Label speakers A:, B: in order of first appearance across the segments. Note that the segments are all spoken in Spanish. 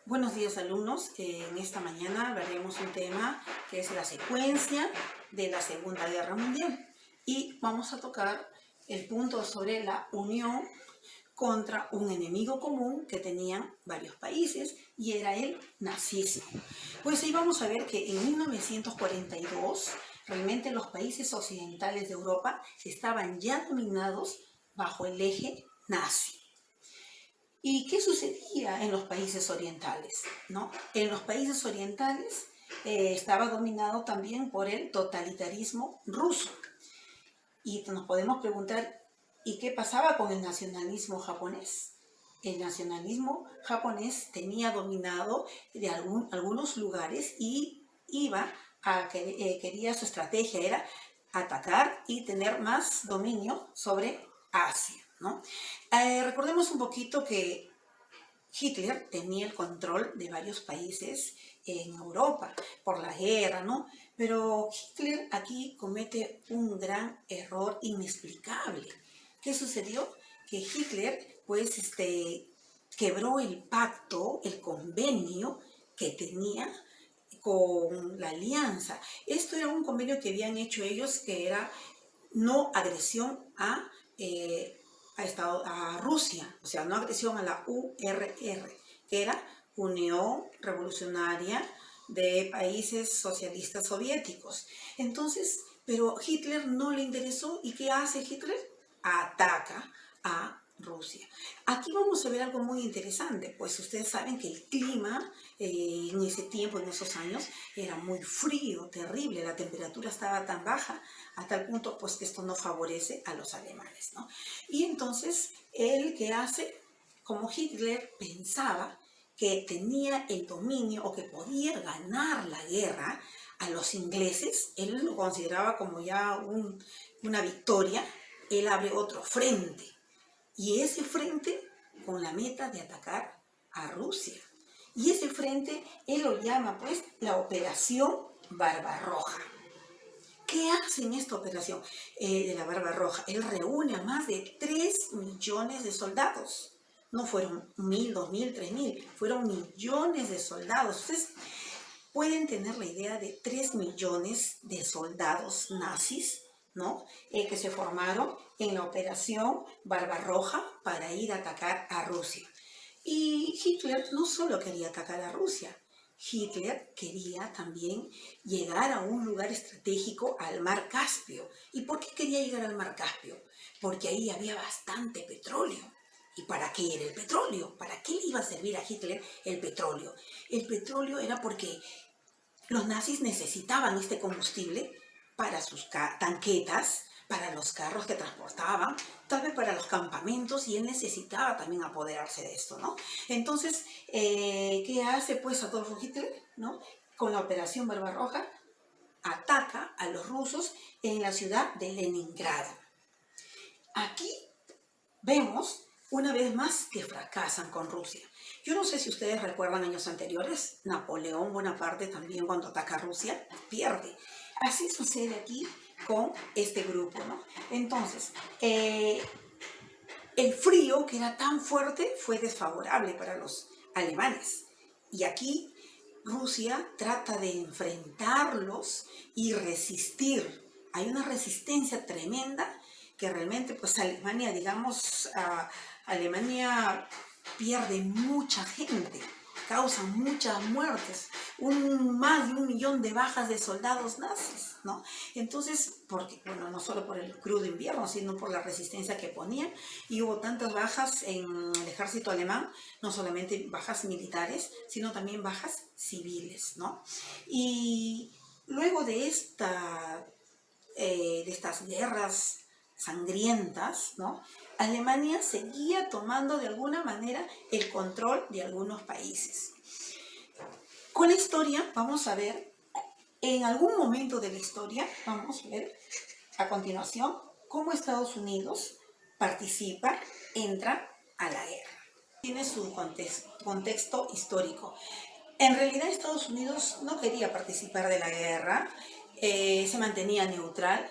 A: Buenos días, alumnos. En esta mañana veremos un tema que es la secuencia de la Segunda Guerra Mundial y vamos a tocar el punto sobre la unión contra un enemigo común que tenían varios países y era el nazismo. Pues ahí vamos a ver que en 1942 realmente los países occidentales de Europa estaban ya dominados bajo el eje nazi. ¿Y qué sucedía en los países orientales? ¿No? En los países orientales estaba dominado también por el totalitarismo ruso. Y nos podemos preguntar, ¿y qué pasaba con el nacionalismo japonés? El nacionalismo japonés tenía dominado de algunos lugares y quería, su estrategia era atacar y tener más dominio sobre Asia, ¿no? Recordemos un poquito que Hitler tenía el control de varios países en Europa por la guerra, ¿no? Pero Hitler aquí comete un gran error inexplicable. ¿Qué sucedió? Que Hitler, pues, quebró el pacto, el convenio que tenía con la alianza. Esto era un convenio que habían hecho ellos, que era no agresión a Rusia, o sea, no agresión a la URR, que era Unión Revolucionaria de Países Socialistas Soviéticos. Entonces, pero Hitler no le interesó, ¿y qué hace Hitler? Ataca a Rusia. Aquí vamos a ver algo muy interesante, pues ustedes saben que el clima en ese tiempo, en esos años, era muy frío, terrible, la temperatura estaba tan baja, a tal punto pues que esto no favorece a los alemanes, ¿no? Y entonces, él que hace, como Hitler pensaba que tenía el dominio o que podía ganar la guerra a los ingleses, él lo consideraba como ya una victoria, él abre otro frente. Y ese frente con la meta de atacar a Rusia. Y ese frente él lo llama pues la Operación Barbarroja. ¿Qué hace en esta operación de la Barbarroja? Él reúne a más de 3 millones de soldados. No fueron 1000, 2000, 3000, fueron millones de soldados. Ustedes pueden tener la idea de 3 millones de soldados nazis, ¿no? Que se formaron en la Operación Barbarroja para ir a atacar a Rusia. Y Hitler no solo quería atacar a Rusia, Hitler quería también llegar a un lugar estratégico, al mar Caspio. ¿Y por qué quería llegar al mar Caspio? Porque ahí había bastante petróleo. ¿Y para qué era el petróleo? ¿Para qué le iba a servir a Hitler el petróleo? El petróleo era porque los nazis necesitaban este combustible para sus tanquetas, para los carros que transportaban, tal vez para los campamentos, y él necesitaba también apoderarse de esto, ¿no? Entonces, ¿qué hace pues Adolf Hitler, ¿no? Con la Operación Barbarroja, ataca a los rusos en la ciudad de Leningrado. Aquí vemos una vez más que fracasan con Rusia. Yo no sé si ustedes recuerdan años anteriores, Napoleón Bonaparte también cuando ataca a Rusia, pierde. Así sucede aquí con este grupo, ¿no? Entonces, el frío que era tan fuerte fue desfavorable para los alemanes. Y aquí Rusia trata de enfrentarlos y resistir. Hay una resistencia tremenda que realmente, pues Alemania, digamos, Alemania pierde mucha gente, causa muchas muertes, más de 1 millón de bajas de soldados nazis, ¿no? Entonces, porque, bueno, no solo por el crudo invierno, sino por la resistencia que ponían, y hubo tantas bajas en el ejército alemán, no solamente bajas militares, sino también bajas civiles, ¿no? Y luego de estas guerras sangrientas, ¿no? Alemania seguía tomando de alguna manera el control de algunos países. Con la historia vamos a ver, en algún momento de la historia, vamos a ver a continuación cómo Estados Unidos participa, entra a la guerra. Tiene su contexto histórico. En realidad Estados Unidos no quería participar de la guerra, se mantenía neutral,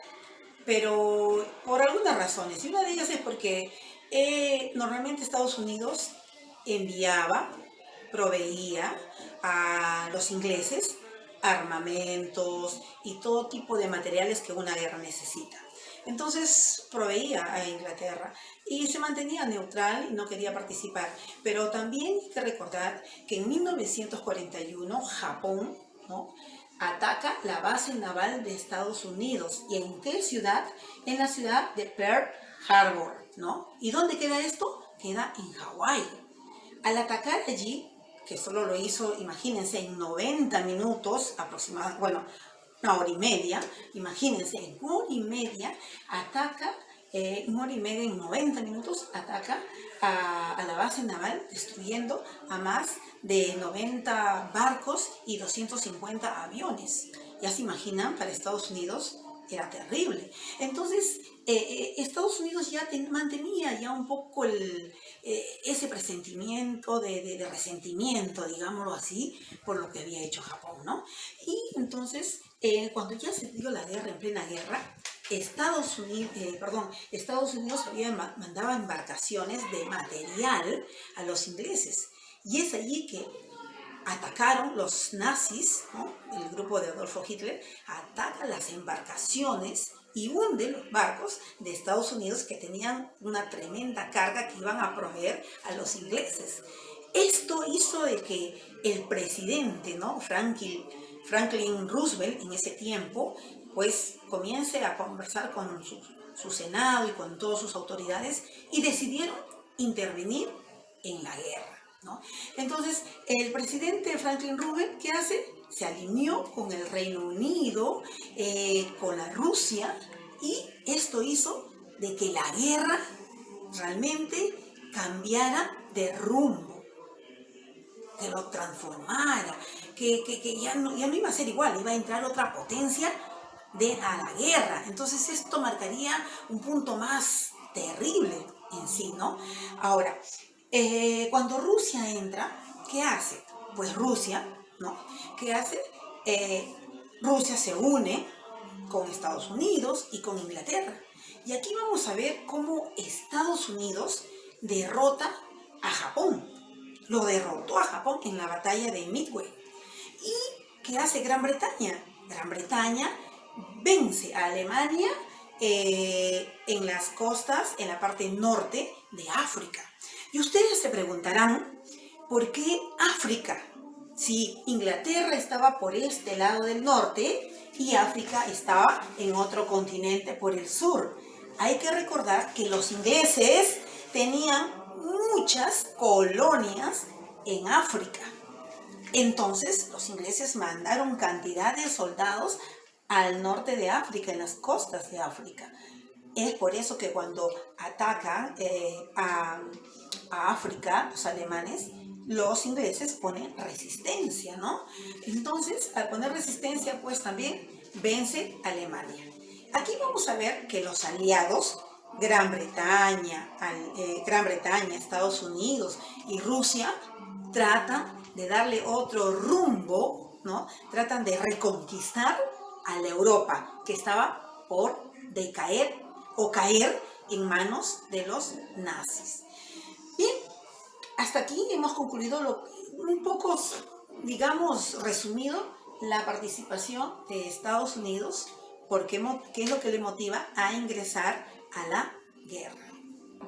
A: pero por algunas razones. Y una de ellas es porque normalmente Estados Unidos enviaba proveía a los ingleses armamentos y todo tipo de materiales que una guerra necesita. Entonces proveía a Inglaterra y se mantenía neutral y no quería participar. Pero también hay que recordar que en 1941 Japón, ¿no?, ataca la base naval de Estados Unidos. ¿Y en qué ciudad? En la ciudad de Pearl Harbor, ¿no? ¿Y dónde queda esto? Queda en Hawái. Al atacar allí, que solo lo hizo, imagínense, en 90 minutos aproximadamente, bueno, una hora y media, imagínense, en una hora y media ataca, una hora y media, en 90 minutos ataca a la base naval, destruyendo a más de 90 barcos y 250 aviones. Ya se imaginan, para Estados Unidos era terrible. Entonces, Estados Unidos ya mantenía ya un poco ese presentimiento de resentimiento, digámoslo así, por lo que había hecho Japón, ¿no? Y entonces, cuando ya se dio la guerra, en plena guerra, Estados Unidos mandaba embarcaciones de material a los ingleses. Y es allí que atacaron los nazis, ¿no?, el grupo de Adolfo Hitler, ataca las embarcaciones y hunde los barcos de Estados Unidos que tenían una tremenda carga que iban a proveer a los ingleses. Esto hizo de que el presidente, ¿no?, Franklin Roosevelt, en ese tiempo, pues comience a conversar con su Senado y con todas sus autoridades y decidieron intervenir en la guerra, ¿no? Entonces, el presidente Franklin Roosevelt, ¿qué hace? Se alineó con el Reino Unido, con la Rusia, y esto hizo de que la guerra realmente cambiara de rumbo, que lo transformara, que ya no iba a ser igual, iba a entrar otra potencia a la guerra. Entonces esto marcaría un punto más terrible en sí, ¿no? Ahora, cuando Rusia entra, ¿qué hace? Pues Rusia, ¿no? ¿Qué hace? Rusia se une con Estados Unidos y con Inglaterra. Y aquí vamos a ver cómo Estados Unidos derrota a Japón. Lo derrotó a Japón en la batalla de Midway. ¿Y qué hace Gran Bretaña? Gran Bretaña vence a Alemania en las costas, en la parte norte de África. Y ustedes se preguntarán, ¿por qué África? Si Inglaterra estaba por este lado del norte y África estaba en otro continente por el sur. Hay que recordar que los ingleses tenían muchas colonias en África. Entonces, los ingleses mandaron cantidad de soldados al norte de África, en las costas de África. Es por eso que cuando atacan a África, los alemanes, los ingleses ponen resistencia, ¿no? Entonces, al poner resistencia, pues también vence Alemania. Aquí vamos a ver que los aliados, Gran Bretaña, Estados Unidos y Rusia, tratan de darle otro rumbo, ¿no? Tratan de reconquistar a la Europa, que estaba por decaer o caer en manos de los nazis. Bien, hasta aquí hemos concluido un poco, digamos, resumido, la participación de Estados Unidos, porque qué es lo que le motiva a ingresar a la guerra.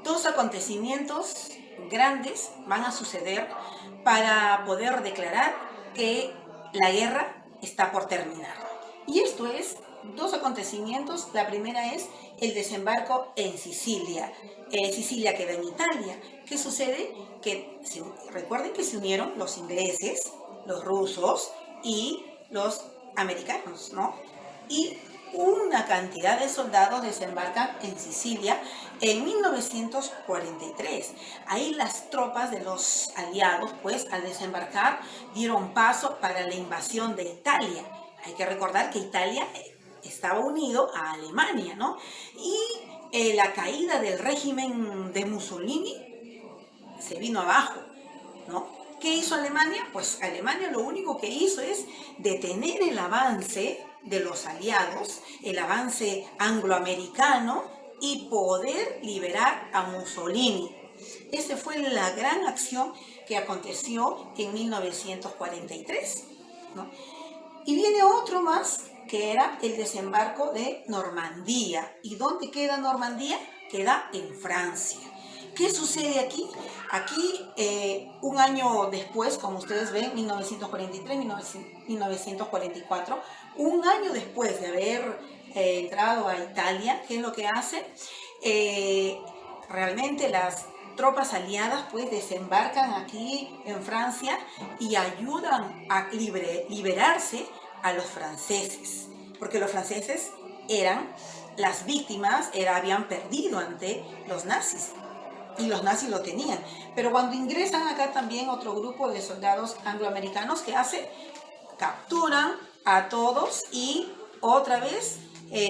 A: Dos acontecimientos grandes van a suceder para poder declarar que la guerra está por terminar. Y esto es dos acontecimientos. La primera es el desembarco en Sicilia. Sicilia queda en Italia. ¿Qué sucede? Recuerden que se unieron los ingleses, los rusos y los americanos, ¿no? Y una cantidad de soldados desembarcan en Sicilia en 1943. Ahí las tropas de los aliados, pues, al desembarcar, dieron paso para la invasión de Italia. Hay que recordar que Italia estaba unido a Alemania, ¿no? Y la caída del régimen de Mussolini se vino abajo, ¿no? ¿Qué hizo Alemania? Pues Alemania lo único que hizo es detener el avance de los aliados, el avance angloamericano, y poder liberar a Mussolini. Esa fue la gran acción que aconteció en 1943, ¿no? Y viene otro más, que era el desembarco de Normandía. ¿Y dónde queda Normandía? Queda en Francia. ¿Qué sucede aquí? Aquí, un año después, como ustedes ven, 1943, 1944, un año después de haber entrado a Italia, ¿qué es lo que hace? Realmente las tropas aliadas pues desembarcan aquí en Francia y ayudan a liberarse a los franceses, porque los franceses eran las víctimas, habían perdido ante los nazis y los nazis lo tenían. Pero cuando ingresan acá también otro grupo de soldados angloamericanos, ¿qué hace? Capturan a todos y otra vez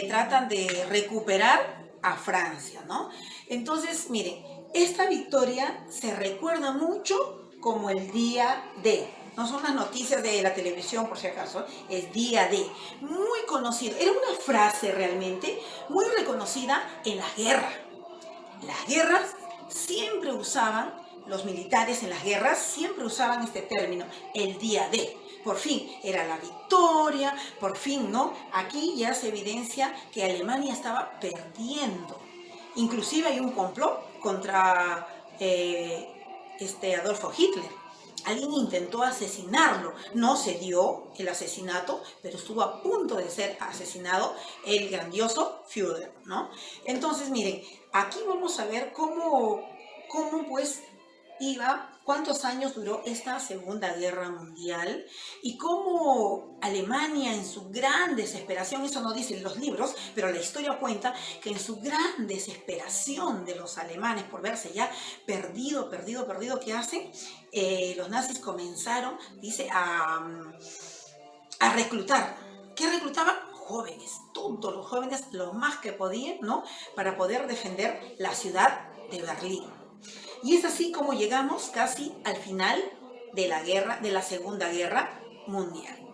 A: tratan de recuperar a Francia, ¿no? Entonces, miren, esta victoria se recuerda mucho como el día D. No son las noticias de la televisión, por si acaso, es día D. Muy conocido, era una frase realmente muy reconocida en la guerra. Las guerras siempre usaban, los militares en las guerras siempre usaban este término, el día D. Por fin, era la victoria, por fin, ¿no? Aquí ya se evidencia que Alemania estaba perdiendo. Inclusive hay un complot contra Adolfo Hitler. Alguien intentó asesinarlo, no se dio el asesinato, pero estuvo a punto de ser asesinado el grandioso Führer, ¿no? Entonces, miren, aquí vamos a ver cómo pues cuántos años duró esta Segunda Guerra Mundial y cómo Alemania en su gran desesperación, eso no dicen los libros, pero la historia cuenta que en su gran desesperación de los alemanes por verse ya perdido, ¿qué hacen? Los nazis comenzaron, dice, a reclutar. ¿Qué reclutaban? Jóvenes, todos los jóvenes, lo más que podían, ¿no? Para poder defender la ciudad de Berlín. Y es así como llegamos casi al final de la Segunda Guerra Mundial.